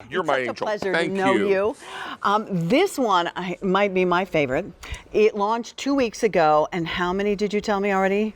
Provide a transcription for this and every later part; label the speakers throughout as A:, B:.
A: you're my angel.
B: It's such a pleasure
A: Thank
B: to know you. This one might be my favorite. It launched 2 weeks ago, and how many did you tell me already?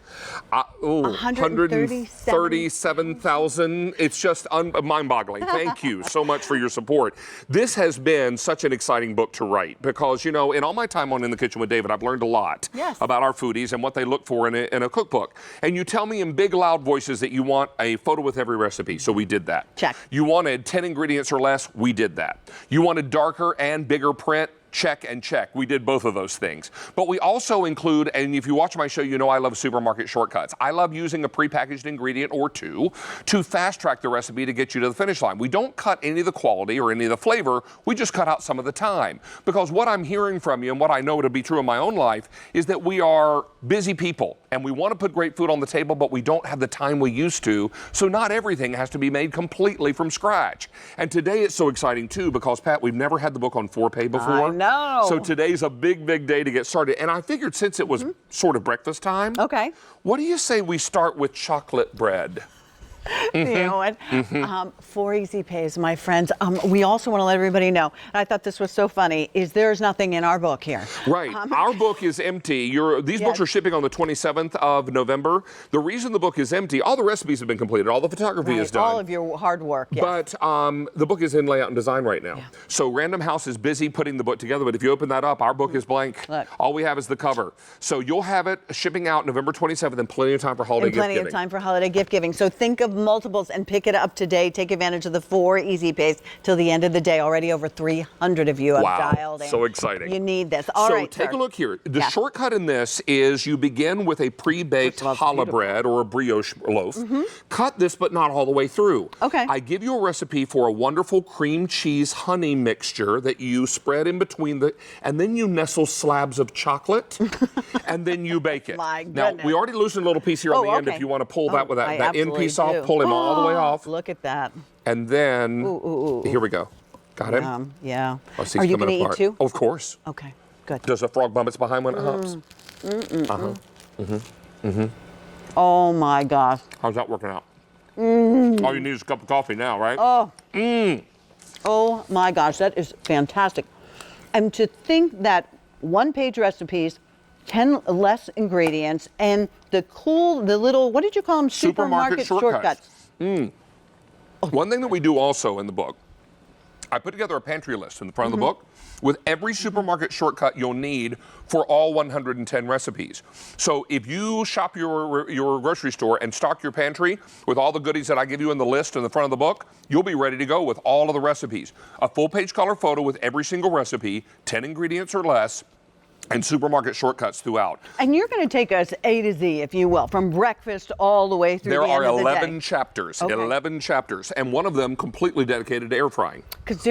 A: 137,000. It's just mind-boggling. Thank you so much for your support. This has been such an exciting book to write because, in all my time on In the Kitchen with David, I've learned a lot about our foodies and what they look for in a cookbook. And you tell me in big, loud voices that you want a photo with every recipe, so we did that.
B: Check.
A: You wanted 10 ingredients or less, we did that. You wanted darker and bigger print, check and check. We did both of those things. But we also include, and if you watch my show, you know I love supermarket shortcuts. I love using a prepackaged ingredient or two to fast track the recipe to get you to the finish line. We don't cut any of the quality or any of the flavor, we just cut out some of the time. Because what I'm hearing from you and what I know to be true in my own life is that we are busy people and we want to put great food on the table, but we don't have the time we used to. So not everything has to be made completely from scratch. And today it's so exciting too because, Pat, we've never had the book on 4Pay before.
B: No.
A: So today's a big, big day to get started. And I figured since it was sort of breakfast time, what do you say we start with chocolate bread?
B: You know what? 4 easy pays, my friends. We also want to let everybody know, and I thought this was so funny, is there's nothing in our book here.
A: Right. Our book is empty. These books are shipping on the 27th of November. The reason the book is empty, all the recipes have been completed, all the photography is done.
B: All of your hard work,
A: But the book is in layout and design right now. So Random House is busy putting the book together, but if you open that up, our book is blank.
B: Look.
A: All we have is the cover. So you'll have it shipping out November 27th and plenty of time for holiday gift giving.
B: Plenty of time for holiday gift giving. So think of multiples and pick it up today. Take advantage of the 4 easy pays till the end of the day. Already over 300 of you have dialed in.
A: So exciting.
B: You need this. All right,
A: take a look here. The shortcut in this is you begin with a pre-baked challah bread or a brioche loaf. Cut this, but not all the way through.
B: Okay.
A: I give you a recipe for a wonderful cream cheese honey mixture that you spread in between and then you nestle slabs of chocolate, and then you bake it.
B: My goodness.
A: Now, we already loosened a little piece here on the end. If you want to pull that with that end piece off, pull him all the way off.
B: Look at that.
A: And then, here we go. Got him?
B: Yeah.
A: Oh,
B: Are you going to eat too?
A: Oh, of course.
B: Okay, good.
A: Does a frog bump its behind when it hops?
B: Oh my gosh.
A: How's that working out? All you need is a cup of coffee now, right?
B: Oh my gosh, that is fantastic. And to think that 1-page recipes, 10 less ingredients, and the little, what did you call them?
A: Supermarket shortcuts. One thing that we do also in the book, I put together a pantry list in the front of the book with every supermarket shortcut you'll need for all 110 recipes. So if you shop your grocery store and stock your pantry with all the goodies that I give you in the list in the front of the book, you'll be ready to go with all of the recipes. A full-page color photo with every single recipe, 10 ingredients or less, and supermarket shortcuts throughout.
B: And you're going to take us A to Z, if you will, from breakfast all the way through the end of the day.
A: There are 11 chapters, 11 chapters, and one of them completely dedicated to air frying.
B: Because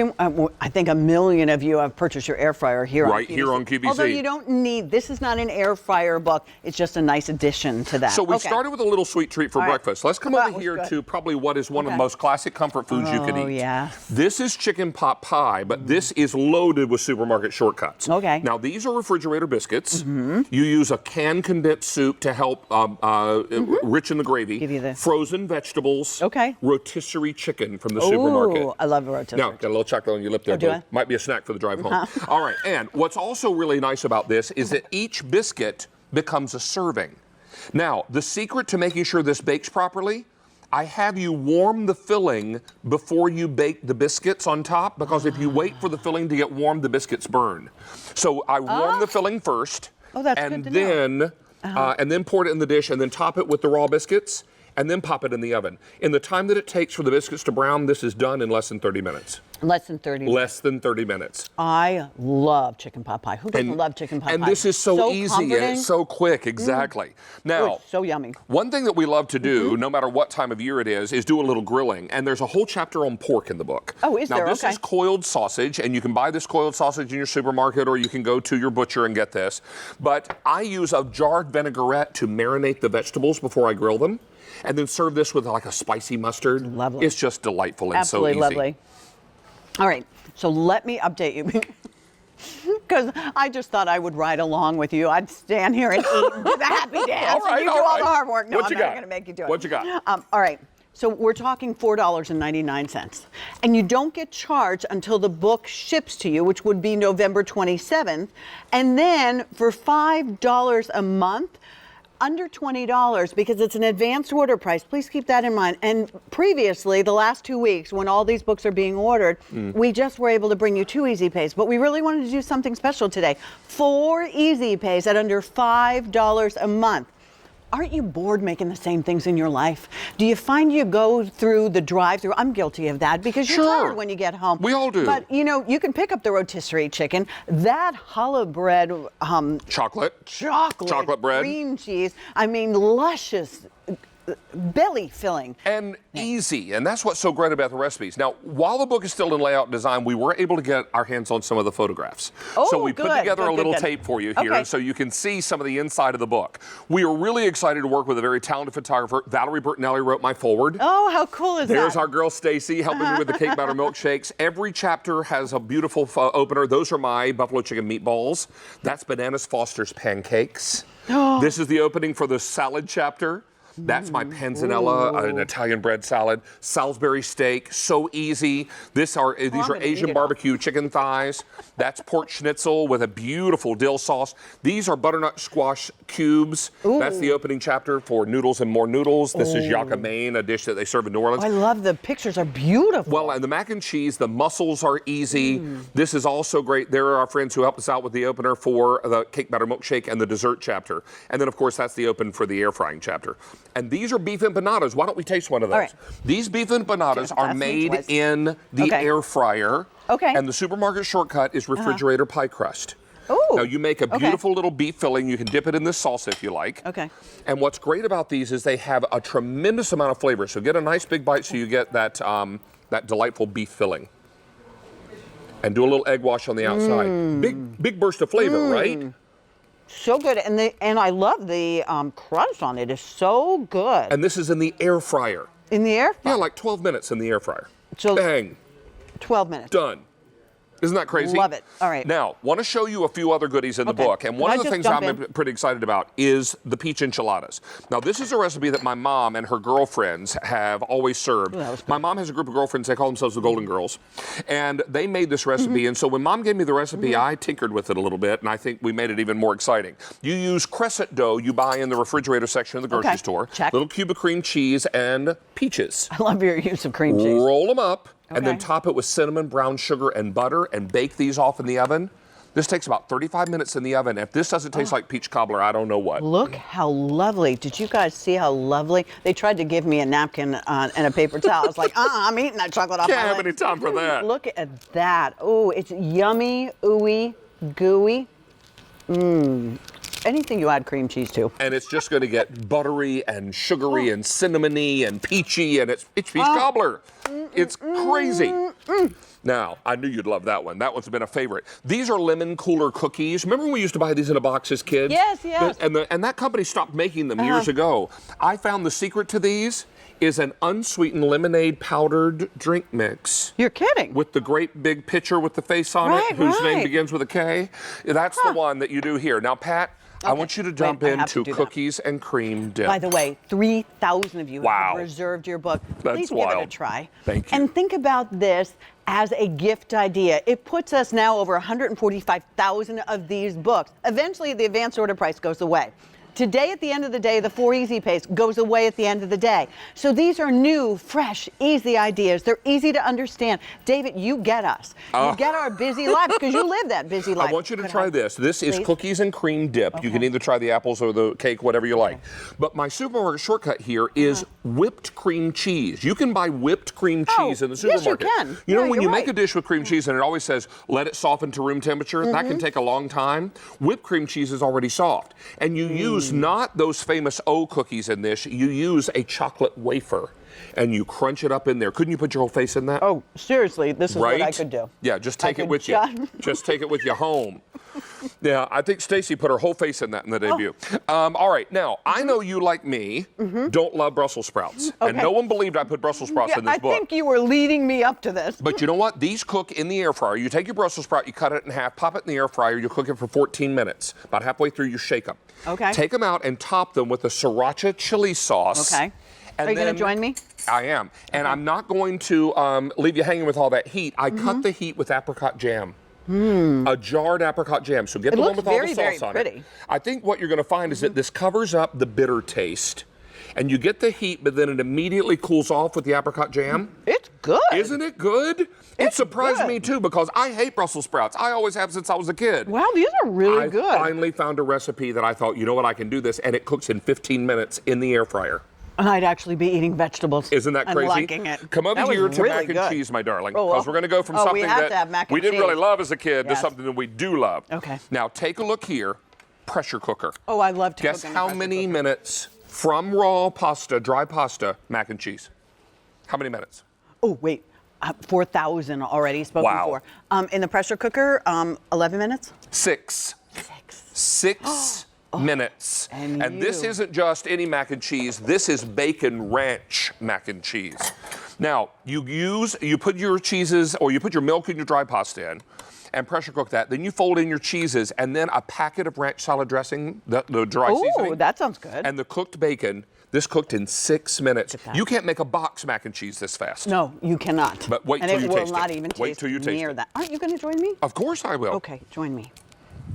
B: I think 1 million of you have purchased your air fryer here on QVC.
A: Right here on QVC.
B: Although you don't need, this is not an air fryer book, it's just a nice addition to that.
A: So we started with a little sweet treat for breakfast. Let's come over here to probably what is one of the most classic comfort foods you could eat.
B: Oh, yeah.
A: This is chicken pot pie, but this is loaded with supermarket shortcuts.
B: Okay.
A: Now these are refrigerator biscuits. You use a canned condensed soup to help rich in the gravy.
B: Give you this.
A: Frozen vegetables.
B: Okay.
A: Rotisserie chicken from the supermarket.
B: I love rotisserie.
A: Now, got a little chocolate on your lip there.
B: do I?
A: Might be a snack for the drive home. All right, and what's also really nice about this is that each biscuit becomes a serving. Now, the secret to making sure this bakes properly, I have you warm the filling before you bake the biscuits on top, because if you wait for the filling to get warm, the biscuits burn. So I warm the filling first, and then pour it in the dish, and then top it with the raw biscuits, and then pop it in the oven. In the time that it takes for the biscuits to brown, this is done in less than 30 minutes.
B: Less than 30 minutes.
A: Less than 30 minutes.
B: I love chicken pot pie. Who doesn't love chicken pot pie?
A: And this is so easy and it's so quick, exactly. Now,
B: so yummy.
A: One thing that we love to do, no matter what time of year it is do a little grilling. And there's a whole chapter on pork in the book.
B: Oh, is there?
A: Now, this is coiled sausage, and you can buy this coiled sausage in your supermarket, or you can go to your butcher and get this. But I use a jarred vinaigrette to marinate the vegetables before I grill them, and then serve this with like a spicy mustard.
B: Lovely.
A: It's just delightful and
B: Absolutely
A: so easy.
B: Lovely. All right, so let me update you. Because I just thought I would ride along with you. I'd stand here and eat with a happy dance.
A: All right,
B: and you do all the hard work. No,
A: what
B: I'm
A: you
B: not
A: got?
B: going to make you do it.
A: What you got?
B: All right. So we're talking $4.99. And you don't get charged until the book ships to you, which would be November 27th. And then for $5 a month, under $20, because it's an advanced order price. Please keep that in mind. And previously, the last 2 weeks, when all these books are being ordered, we just were able to bring you 2 easy pays. But we really wanted to do something special today. 4 easy pays at under $5 a month. Aren't you bored making the same things in your life? Do you find you go through the drive-through? I'm guilty of that because you're tired when you get home.
A: We all do.
B: But you know, you can pick up the rotisserie chicken, that challah bread, chocolate bread, cream cheese. I mean, luscious, belly filling.
A: And easy, and that's what's so great about the recipes. Now, while the book is still in layout design, we were able to get our hands on some of the photographs.
B: Oh,
A: so we put together a little
B: good.
A: tape for you here so you can see some of the inside of the book. We are really excited to work with a very talented photographer. Valerie Bertinelli wrote my foreword.
B: Oh, how cool is that?
A: There's our girl Stacy helping me with the cake batter milkshakes. Every chapter has a beautiful opener. Those are my buffalo chicken meatballs. That's Bananas Foster's pancakes. This is the opening for the salad chapter. That's my panzanella, an Italian bread salad. Salisbury steak, so easy. These are Asian barbecue chicken thighs. That's pork schnitzel with a beautiful dill sauce. These are butternut squash cubes. That's the opening chapter for Noodles and More Noodles. This is yucca mein, a dish that they serve in New Orleans.
B: I love the pictures, are beautiful.
A: Well, and the mac and cheese, the mussels are easy. This is also great. There are our friends who helped us out with the opener for the cake batter milkshake and the dessert chapter. And then, of course, that's the open for the air frying chapter. And these are beef empanadas. Why don't we taste one of those?
B: All right.
A: These beef empanadas are made in the air fryer.
B: Okay.
A: And the supermarket shortcut is refrigerator pie crust.
B: Ooh.
A: Now, you make a beautiful little beef filling. You can dip it in this salsa if you like.
B: Okay.
A: And what's great about these is they have a tremendous amount of flavor. So get a nice big bite so you get that, that delightful beef filling. And do a little egg wash on the outside. Big burst of flavor, right?
B: So good, and I love the crunch on it. It's so good.
A: And this is in the air fryer.
B: In the air fryer?
A: Yeah, like 12 minutes in the air fryer.
B: So
A: bang.
B: 12 minutes.
A: Done. Isn't that crazy?
B: Love it. All right.
A: Now, want to show you a few other goodies in the book. And one of the things I'm pretty excited about is the peach enchiladas. Now, this is a recipe that my mom and her girlfriends have always served. My mom has a group of girlfriends, they call themselves the Golden Girls. And they made this recipe. And so when mom gave me the recipe, I tinkered with it a little bit. And I think we made it even more exciting. You use crescent dough you buy in the refrigerator section of the grocery store.
B: Check.
A: Little cube of cream cheese and peaches.
B: I love your use of cream cheese.
A: Roll them up. And then top it with cinnamon, brown sugar, and butter, and bake these off in the oven. This takes about 35 minutes in the oven. If this doesn't taste like peach cobbler, I don't know what.
B: Look how lovely. Did you guys see how lovely? They tried to give me a napkin and a paper towel. I was like, I'm eating that chocolate off my
A: Can't have any time for that.
B: Look at that. Oh, it's yummy, ooey, gooey. Anything you add cream cheese to.
A: And it's just going to get buttery and sugary and cinnamony and peachy, and it's peach cobbler. It's crazy. Now, I knew you'd love that one. That one's been a favorite. These are lemon cooler cookies. Remember when we used to buy these in a box as kids?
B: Yes, yes.
A: And that company stopped making them years ago. I found the secret to these is an unsweetened lemonade powdered drink mix.
B: You're kidding.
A: With the great big pitcher with the face on it, whose name begins with a K. That's the one that you do here. Now, Pat, I want you to jump into cookies and cream dip.
B: By the way, 3,000 of you have reserved your book. Please give it a try.
A: Thank you.
B: And think about this as a gift idea. It puts us now over 145,000 of these books. Eventually, the advance order price goes away. Today, at the end of the day, the 4 easy pays goes away at the end of the day. So these are new, fresh, easy ideas. They're easy to understand. David, you get us. You get our busy lives because you live that busy life.
A: I want you to try this. This is cookies and cream dip. You can either try the apples or the cake, whatever you like. But my supermarket shortcut here is whipped cream cheese. You can buy whipped cream cheese in the supermarket.
B: Yes, you can.
A: You know, when you make a dish with cream cheese and it always says, let it soften to room temperature, that can take a long time. Whipped cream cheese is already soft. And you use not those famous O cookies in this, you use a chocolate wafer and you crunch it up in there. Couldn't you put your whole face in that?
B: Oh, seriously, this is what I could do.
A: Yeah, just take it with you. Just take it with you home. Yeah, I think Stacy put her whole face in that in the debut. All right, now, I know you, like me, don't love Brussels sprouts. And no one believed I put Brussels sprouts in this book.
B: I think you were leading me up to this.
A: But you know what? These cook in the air fryer. You take your Brussels sprout, you cut it in half, pop it in the air fryer, you cook it for 14 minutes. About halfway through, you shake them.
B: Okay.
A: Take them out and top them with a sriracha chili sauce.
B: Okay.
A: And
B: Are you going
A: then-
B: to join me?
A: I am. And I'm not going to leave you hanging with all that heat. I
B: Mm-hmm.
A: cut the heat with apricot jam. A jarred apricot jam. So get
B: It
A: the one
B: looks
A: with all the
B: very, very
A: sauce on
B: pretty.
A: it. I think what you're going to find is that this covers up the bitter taste. And you get the heat, but then it immediately cools off with the apricot jam.
B: It's good.
A: Isn't it good? It
B: It's
A: surprised
B: good.
A: me too because I hate Brussels sprouts. I always have since I was a kid.
B: Wow, these are really
A: I
B: good.
A: finally found a recipe that I thought, you know what, I can do this, and it cooks in 15 minutes in the air fryer.
B: I'd actually be eating vegetables.
A: Isn't that crazy?
B: And liking it.
A: Come over
B: That was
A: here to
B: really
A: mac and
B: good.
A: cheese, my darling,
B: Oh,
A: because we're going to go from
B: we
A: something
B: have to have mac
A: we
B: and
A: didn't really
B: cheese.
A: love as a kid to
B: Yes.
A: something that we do love.
B: Okay.
A: Now take a look here, pressure cooker.
B: Oh, I love to
A: Guess
B: cook in a
A: how
B: pressure
A: many
B: cooker.
A: minutes from raw pasta, dry pasta, mac and cheese? How many minutes?
B: Oh, wait. 4,000 already spoken
A: Wow.
B: for. In the pressure cooker, 11 minutes?
A: 6.
B: 6.
A: 6 minutes.
B: And
A: this
B: you-
A: isn't just any mac and cheese. This is bacon ranch mac and cheese. Now, you put your cheeses, or you put your milk and your dry pasta in, and pressure cook that. Then you fold in your cheeses, and then a packet of ranch salad dressing, the dry
B: Oh,
A: seasoning.
B: that sounds good.
A: And the cooked bacon. This cooked in 6 minutes.
B: Look at that.
A: You can't make a box mac and cheese this fast.
B: No, you cannot.
A: But wait
B: and
A: till
B: it
A: you
B: will
A: taste it.
B: not even
A: Wait
B: taste
A: till you taste
B: near
A: it.
B: that. Aren't you going to join me?
A: Of course I will.
B: Okay, join me.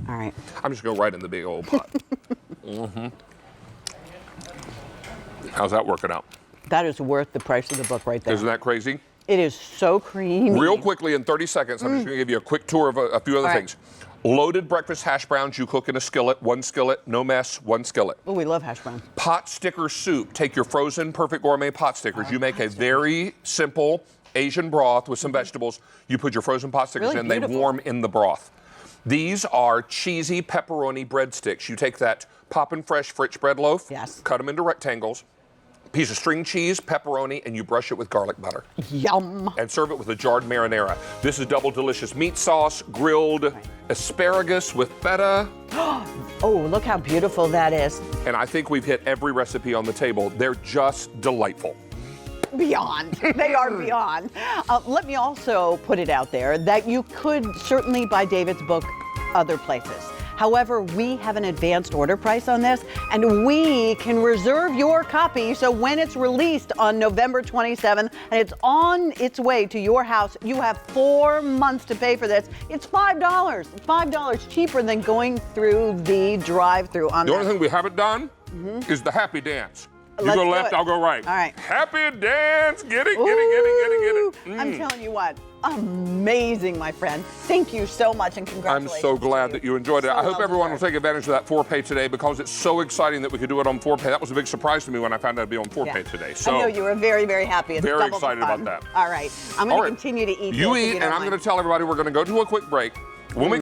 B: All right.
A: I'm just going to go right in the big old pot. How's that working out?
B: That is worth the price of the book right there.
A: Isn't that crazy?
B: It is so creamy.
A: Real quickly, in 30 seconds, I'm just going to give you a quick tour of a few other
B: All right.
A: things. Loaded breakfast hash browns, you cook in a skillet, one skillet, no mess, one skillet.
B: Oh, we love hash brown.
A: Pot sticker soup. Take your frozen Perfect Gourmet pot stickers. You make a very simple Asian broth with some vegetables. You put your frozen pot stickers
B: Really
A: in, they
B: beautiful.
A: warm in the broth. These are cheesy pepperoni breadsticks. You take that Poppin' Fresh Fritz bread loaf,
B: Yes.
A: cut them into rectangles, piece of string cheese, pepperoni, and you brush it with garlic butter.
B: Yum.
A: And serve it with a jarred marinara. This is double delicious meat sauce, grilled asparagus with feta.
B: Oh, look how beautiful that is.
A: And I think we've hit every recipe on the table. They're just delightful.
B: Beyond. They are beyond. Let me also put it out there that you could certainly buy David's book other places. However, we have an advanced order price on this, and we can reserve your copy. So when it's released on November 27th and it's on its way to your house, you have 4 months to pay for this. It's $5. It's $5 cheaper than going through the drive-through on
A: The
B: that.
A: only thing we haven't done is the happy dance. You
B: Let's
A: go
B: do
A: left,
B: it.
A: I'll go right.
B: All right.
A: Happy dance. Get it, get it, get it, get it, get it.
B: I'm telling you what, amazing, my friend. Thank you so much, and
A: I'm
B: congratulations.
A: so glad that you enjoyed it.
B: So
A: I hope
B: well
A: everyone will
B: deserved.
A: take advantage of that 4Pay today because it's so exciting that we could do it on 4Pay. That was a big surprise to me when I found out it'd be on 4Pay today. So
B: I know you were very, very happy. It's
A: Very
B: double the
A: excited
B: fun.
A: about that.
B: All right, I'm going
A: All
B: to
A: right.
B: continue to eat.
A: You
B: this
A: eat,
B: if
A: and I'm
B: don't
A: going to
B: mind.
A: tell everybody we're going to go to a quick break. When we